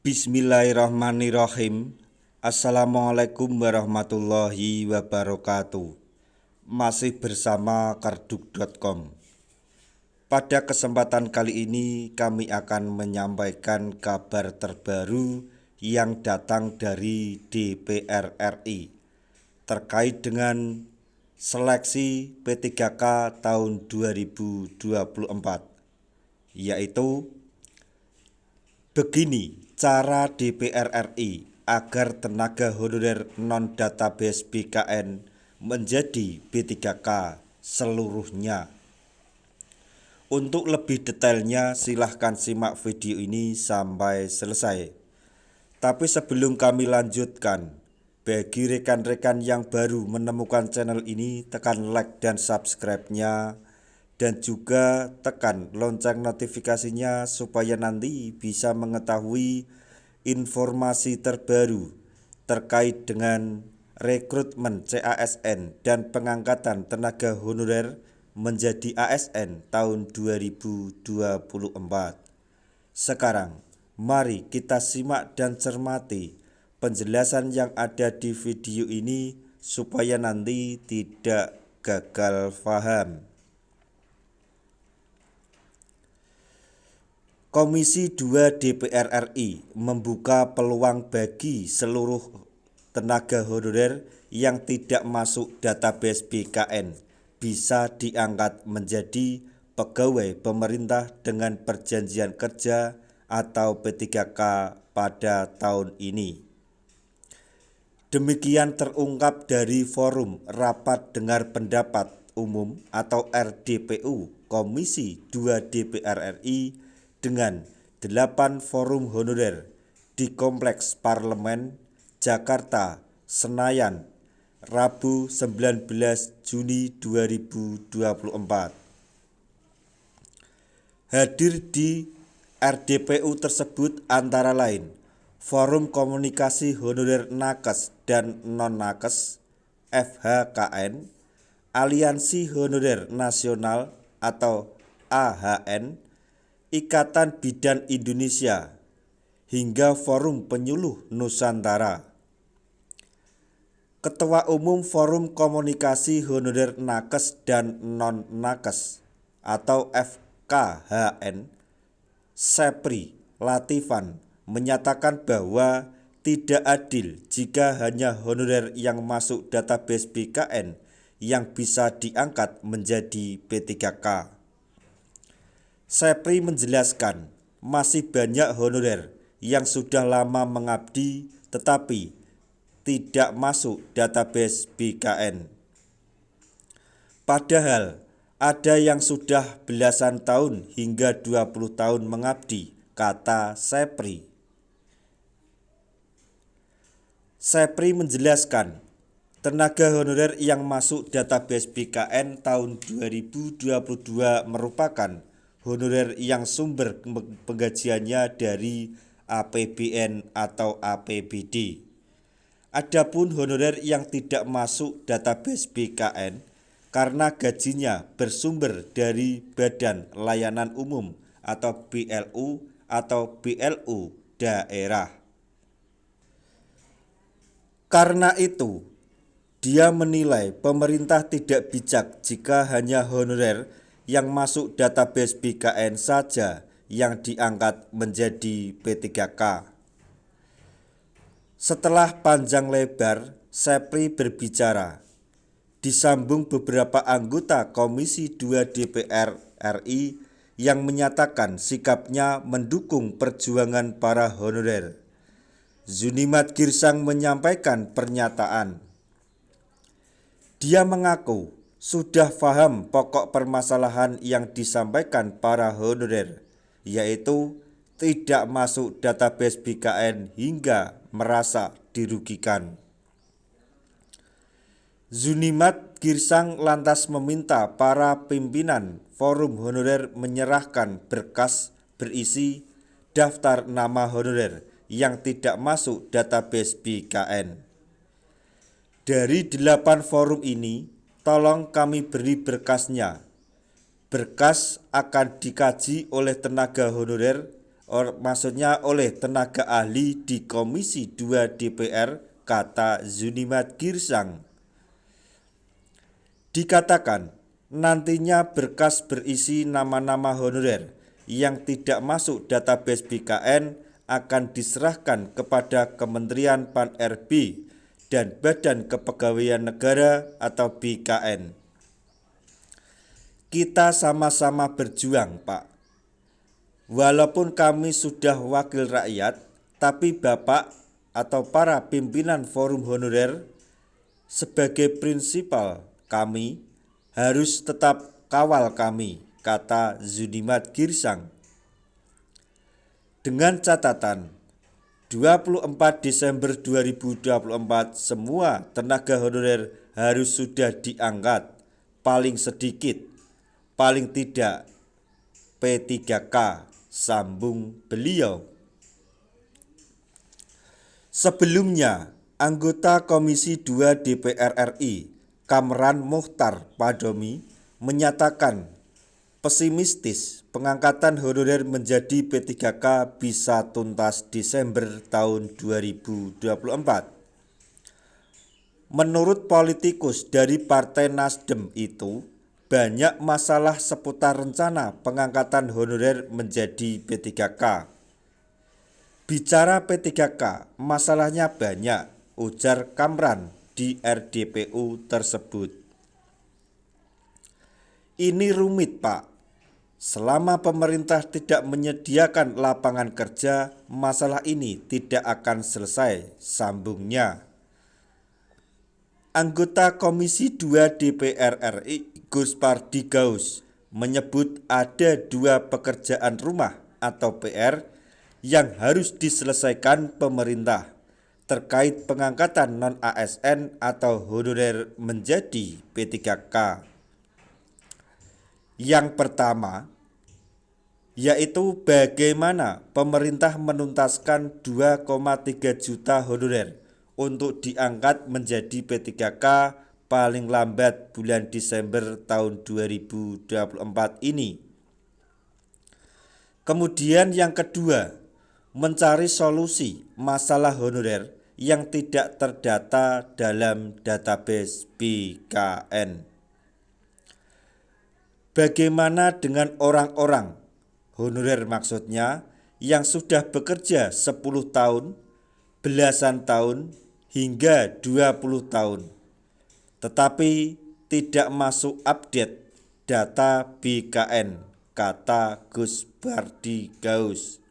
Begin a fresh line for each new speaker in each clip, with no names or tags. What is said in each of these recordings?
Bismillahirrahmanirrahim. Assalamualaikum warahmatullahi wabarakatuh. Masih bersama karduk.com. Pada kesempatan kali ini kami akan menyampaikan kabar terbaru yang datang dari DPR RI terkait dengan seleksi P3K tahun 2024, yaitu begini cara DPR RI agar tenaga honorer non-database BKN menjadi B3K seluruhnya. Untuk lebih detailnya silahkan simak video ini sampai selesai. Tapi sebelum kami lanjutkan, bagi rekan-rekan yang baru menemukan channel ini, tekan like dan subscribe-nya, dan juga tekan lonceng notifikasinya supaya nanti bisa mengetahui informasi terbaru terkait dengan rekrutmen CASN dan pengangkatan tenaga honorer menjadi ASN tahun 2024. Sekarang mari kita simak dan cermati penjelasan yang ada di video ini supaya nanti tidak gagal paham. Komisi 2 DPR RI membuka peluang bagi seluruh tenaga honorer yang tidak masuk database BKN bisa diangkat menjadi pegawai pemerintah dengan perjanjian kerja atau P3K pada tahun ini. Demikian terungkap dari forum Rapat Dengar Pendapat Umum atau RDPU Komisi 2 DPR RI dengan 8 forum honorer di Kompleks Parlemen, Jakarta, Senayan, Rabu 19 Juni 2024. Hadir di RDPU tersebut antara lain Forum Komunikasi Honorer Nakes dan Non-Nakes FHKN, Aliansi Honorer Nasional atau AHN, Ikatan Bidan Indonesia, hingga Forum Penyuluh Nusantara. Ketua Umum Forum Komunikasi Honorer Nakes dan Non-Nakes atau FKHN, Sepri Latifan, menyatakan bahwa tidak adil jika hanya honorer yang masuk database BKN yang bisa diangkat menjadi P3K. Sepri menjelaskan masih banyak honorer yang sudah lama mengabdi tetapi tidak masuk database BKN. Padahal ada yang sudah belasan tahun hingga 20 tahun mengabdi, kata Sepri. Sepri menjelaskan tenaga honorer yang masuk database BKN tahun 2022 merupakan honorer yang sumber penggajiannya dari APBN atau APBD. Adapun honorer yang tidak masuk database BKN karena gajinya bersumber dari Badan Layanan Umum atau BLU atau BLU daerah. Karena itu, dia menilai pemerintah tidak bijak jika hanya honorer yang masuk database BKN saja yang diangkat menjadi P3K. Setelah panjang lebar, Sepri berbicara. Disambung beberapa anggota Komisi 2 DPR RI yang menyatakan sikapnya mendukung perjuangan para honorer. Zunimat Girsang menyampaikan pernyataan. Dia mengaku sudah paham pokok permasalahan yang disampaikan para honorer, yaitu tidak masuk database BKN hingga merasa dirugikan. Zunimat Girsang lantas meminta para pimpinan forum honorer menyerahkan berkas berisi daftar nama honorer yang tidak masuk database BKN. Dari 8 forum ini, tolong kami beri berkasnya. Berkas akan dikaji oleh tenaga honorer maksudnya oleh tenaga ahli di Komisi 2 DPR, kata Zunimat Girsang. Dikatakan nantinya berkas berisi nama-nama honorer yang tidak masuk database BKN akan diserahkan kepada Kementerian Pan-RB dan Badan Kepegawaian Negara atau BKN. Kita sama-sama berjuang, Pak. Walaupun kami sudah wakil rakyat, tapi Bapak atau para pimpinan forum honorer sebagai prinsipal kami harus tetap kawal kami, kata Zunimat Girsang. Dengan catatan 24 Desember 2024 semua tenaga honorer harus sudah diangkat, paling sedikit, paling tidak P3K, sambung beliau. Sebelumnya, anggota Komisi 2 DPR RI, Kamran Mukhtar Padomi, menyatakan pesimistis pengangkatan honorer menjadi P3K bisa tuntas Desember tahun 2024. Menurut politikus dari Partai Nasdem itu, banyak masalah seputar rencana pengangkatan honorer menjadi P3K. Bicara P3K, masalahnya banyak, ujar Kamran di RDPU tersebut. Ini rumit, Pak. Selama pemerintah tidak menyediakan lapangan kerja, masalah ini tidak akan selesai, sambungnya. Anggota Komisi 2 DPR RI Gus Pardi Gaus menyebut ada 2 pekerjaan rumah atau PR yang harus diselesaikan pemerintah terkait pengangkatan non-ASN atau honorer menjadi P3K. Yang pertama, yaitu bagaimana pemerintah menuntaskan 2,3 juta honorer untuk diangkat menjadi P3K paling lambat bulan Desember tahun 2024 ini. Kemudian yang kedua, mencari solusi masalah honorer yang tidak terdata dalam database BKN. Bagaimana dengan orang-orang, honorer maksudnya, yang sudah bekerja 10 tahun, belasan tahun, hingga 20 tahun, tetapi tidak masuk update data BKN, kata Gus Pardi Gaus.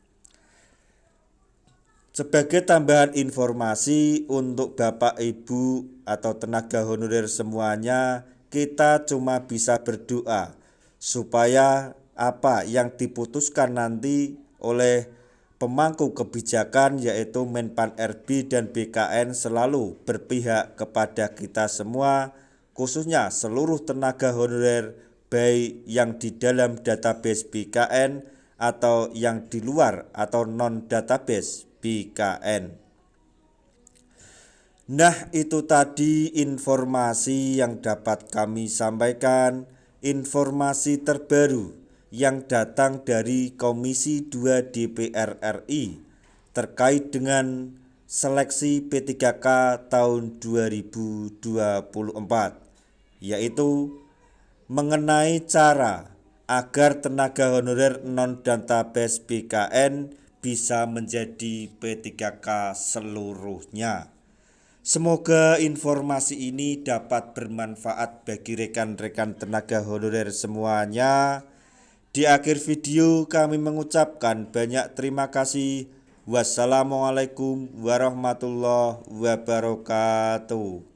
Sebagai tambahan informasi untuk Bapak Ibu atau tenaga honorer semuanya, kita cuma bisa berdoa supaya apa yang diputuskan nanti oleh pemangku kebijakan yaitu Menpan RB dan BKN selalu berpihak kepada kita semua, khususnya seluruh tenaga honorer baik yang di dalam database BKN atau yang di luar atau non database BKN. Nah, itu tadi informasi yang dapat kami sampaikan, informasi terbaru yang datang dari Komisi 2 DPR RI terkait dengan seleksi P3K tahun 2024, yaitu mengenai cara agar tenaga honorer non-database BKN bisa menjadi P3K seluruhnya. Semoga informasi ini dapat bermanfaat bagi rekan-rekan tenaga honorer semuanya. Di akhir video kami mengucapkan banyak terima kasih. Wassalamualaikum warahmatullahi wabarakatuh.